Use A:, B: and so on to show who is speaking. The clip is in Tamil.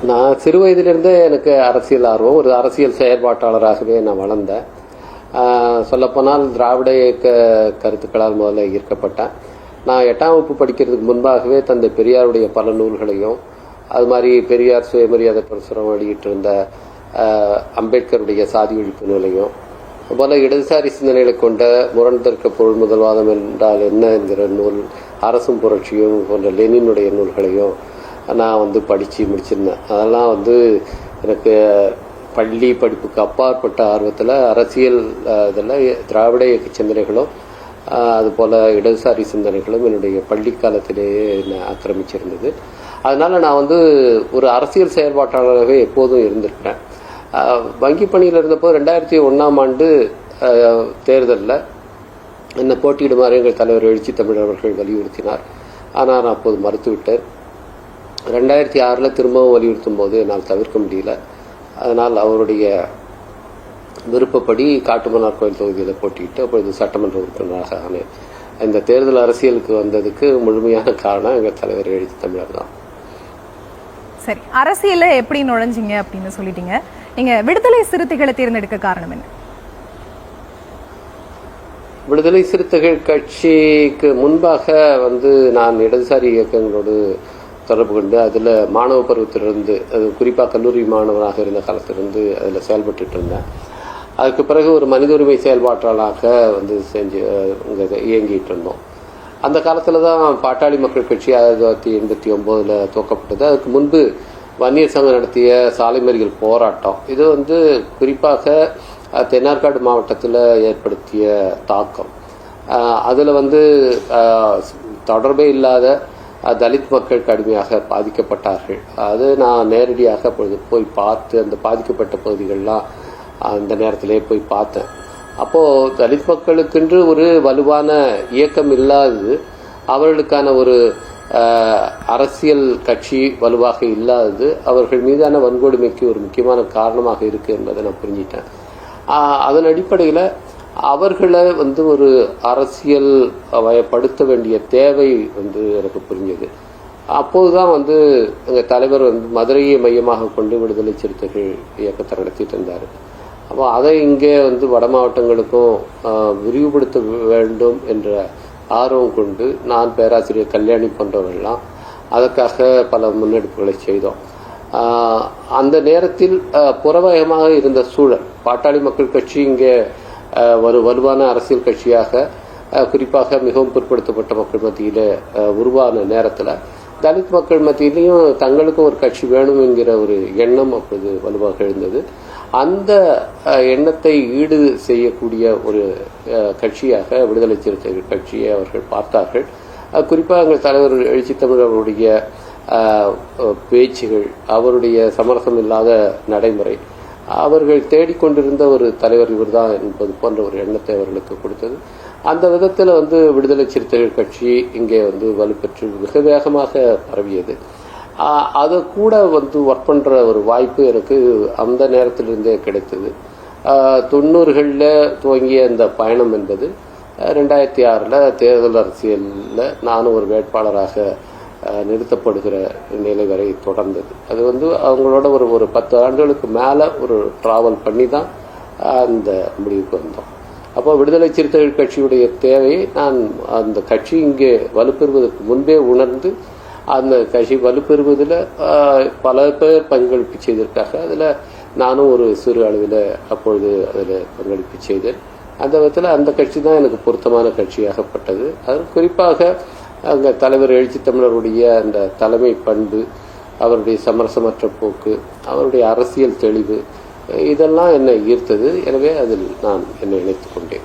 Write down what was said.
A: நான் சிறு வயதிலிருந்தே எனக்கு அரசியல் ஆர்வம். ஒரு அரசியல் செயற்பாட்டாளராகவே நான் வளர்ந்தேன். சொல்லப்போனால் திராவிட இயக்க கருத்துக்களால் முதல்ல ஈர்க்கப்பட்டேன். நான் 8ஆம் வகுப்பு படிக்கிறதுக்கு முன்பாகவே தந்தை பெரியாருடைய பல நூல்களையும், அது மாதிரி பெரியார் சுயமரியாதை பிரசுரம் வெளியிட்டிருந்த அம்பேத்கருடைய சாதி ஒழிப்பு நூலையும், அதுபோல இடதுசாரி சிந்தனைகளை கொண்ட முரண் தர்க்க பொருள் முதல்வாதம் என்றால் என்ன என்கிற நூல், அரசும் புரட்சியும் போன்ற லெனினுடைய நூல்களையும் நான் படித்து முடிச்சிருந்தேன். அதெல்லாம் எனக்கு பள்ளி படிப்புக்கு அப்பாற்பட்ட ஆர்வத்தில் அரசியல் இதில் திராவிட இயக்க சிந்தனைகளும் அதுபோல் இடதுசாரி சிந்தனைகளும் என்னுடைய பள்ளி காலத்திலேயே என்னை ஆக்கிரமிச்சிருந்தது. அதனால் நான் ஒரு அரசியல் செயல்பாட்டாளராகவே எப்போதும் இருந்திருக்கிறேன். வங்கி பணியில் இருந்தப்போ 2001ஆம் ஆண்டு தேர்தலில் என்னை போட்டியிடுமாறு எங்கள் தலைவர் எழுச்சி தமிழர் அவர்கள் வலியுறுத்தினார். ஆனால் நான் அப்போது மறுத்துவிட்டேன். 2006 திரும்பவும் வலியுறுத்தும் போது என்னால் தவிர்க்க முடியல. அதனால் அவருடைய விருப்பப்படி காட்டுமன்னார் கோயில் தொகுதியில் போட்டியிட்டு அப்பொழுது சட்டமன்ற உறுப்பினராக ஆனேன். இந்த தேர்தல் அரசியலுக்கு வந்ததுக்கு முழுமையான காரணம் எங்கள் தலைவர் எழுச்சி தமிழர் தான்.
B: சரி, அரசியல எப்படி நுழைஞ்சிங்க அப்படின்னு சொல்லிட்டீங்க. நீங்க விடுதலை சிறுத்தைகளை தேர்ந்தெடுக்க காரணம் என்ன?
A: விடுதலை சிறுத்தைகள் கட்சிக்கு முன்பாக நான் இடதுசாரி இயக்கங்களோடு தொடர்பு கொண்டு அதில் மாணவ பருவத்திலிருந்து, அது குறிப்பாக கல்லூரி மாணவனாக இருந்த காலத்திலிருந்து அதில் செயல்பட்டு இருந்தேன். அதுக்கு பிறகு ஒரு மனித உரிமை செயல்பாட்டாளராக இயங்கிட்டு இருந்தோம். அந்த காலத்தில் தான் பாட்டாளி மக்கள் கட்சி 1989 துவக்கப்பட்டது. அதுக்கு முன்பு வன்னியர் சங்கம் நடத்திய சாலை மறியல் போராட்டம், இது குறிப்பாக தென்னார்காடு மாவட்டத்தில் ஏற்படுத்திய தாக்கம். அதில் தொடர்பே இல்லாத தலித் மக்கள் கடுமையாக பாதிக்கப்பட்டார்கள். அது நான் நேரடியாக அப்பொழுது போய் பார்த்து அந்த பாதிக்கப்பட்ட பகுதிகள்லாம் அந்த நேரத்திலே போய் பார்த்தேன். அப்போது தலித் மக்களுக்கென்று ஒரு வலுவான இயக்கம் இல்லாதது, அவர்களுக்கான ஒரு அரசியல் கட்சி வலுவாக இல்லாதது அவர்கள் மீதான வன்கொடுமைக்கு ஒரு முக்கியமான காரணமாக இருக்கு என்பதை நான் புரிஞ்சிட்டேன். அதன் அடிப்படையில் அவர்களை ஒரு அரசியல் வயப்படுத்த வேண்டிய தேவை எனக்கு புரிஞ்சது. அப்போதுதான் எங்கள் தலைவர் மதுரையை மையமாக கொண்டு விடுதலை சிறுத்தைகள் இயக்கத்தை நடத்திட்டு இருந்தார். அப்போ அதை இங்கே வட மாவட்டங்களுக்கும் விரிவுபடுத்த வேண்டும் என்ற ஆர்வம் கொண்டு நான், பேராசிரியர் கல்யாணி போன்றவர்கள்லாம் அதற்காக பல முன்னெடுப்புகளை செய்தோம். அந்த நேரத்தில் புறவயமாக இருந்த சூழல், பாட்டாளி மக்கள் கட்சி இங்கே ஒரு வலுவான அரசியல் கட்சியாக குறிப்பாக மிகவும் பிற்படுத்தப்பட்ட மக்கள் மத்தியில் உருவான நேரத்தில் தலித் மக்கள் மத்தியிலையும் தங்களுக்கும் ஒரு கட்சி வேணும் என்கிற ஒரு எண்ணம் அப்போது வலுவாக எழுந்தது. அந்த எண்ணத்தை ஈடு செய்யக்கூடிய ஒரு கட்சியாக விடுதலை சிறுத்தைகள் கட்சியை அவர்கள் பார்த்தார்கள். குறிப்பாக எங்கள் தலைவர் எழுச்சி தமிழர் அவருடைய பேச்சுகள், அவருடைய சமரசம் இல்லாத நடைமுறை, அவர்கள் தேடிக்கொண்டிருந்த ஒரு தலைவர் இவர்தான் என்பது போன்ற ஒரு எண்ணத்தை அவர்களுக்கு கொடுத்தது. அந்த விதத்தில் விடுதலை சிறுத்தைகள் கட்சி இங்கே வலுப்பெற்று மிக வேகமாக பரவியது. அதை கூட ஒர்க் பண்ணுற ஒரு வாய்ப்பு எனக்கு அந்த நேரத்திலிருந்தே கிடைத்தது. 90களில் துவங்கிய இந்த பயணம் என்பது 2006 தேர்தல் அரசியலில் நானும் ஒரு வேட்பாளராக நிறுத்தப்படுகிற நிலை வரை தொடர்ந்தது. அது அவங்களோட ஒரு 10 ஆண்டுகளுக்கு மேலே ஒரு டிராவல் பண்ணி தான் அந்த முடிவுக்கு வந்தோம். அப்போ விடுதலை சிறுத்தைகள் கட்சியுடைய தேவையை நான் அந்த கட்சி இங்கே வலுப்பெறுவதற்கு முன்பே உணர்ந்து அந்த கட்சி வலுப்பெறுவதில் பல பேர் பங்களிப்பு செய்திருக்காங்க. அதில் நானும் ஒரு சிறு அளவில் அப்பொழுது அதில் பங்களிப்பு செய்தேன். அந்த விதத்தில் அந்த கட்சி தான் எனக்கு பொருத்தமான கட்சியாகப்பட்டது. அது குறிப்பாக அங்கே தலைவர் எழுச்சி தமிழருடைய அந்த தலைமை பண்பு, அவருடைய சமரசமற்ற போக்கு, அவருடைய அரசியல் தெளிவு, இதெல்லாம் என்னை ஈர்த்தது. எனவே அதில் நான் என்னை இணைத்துக் கொண்டேன்.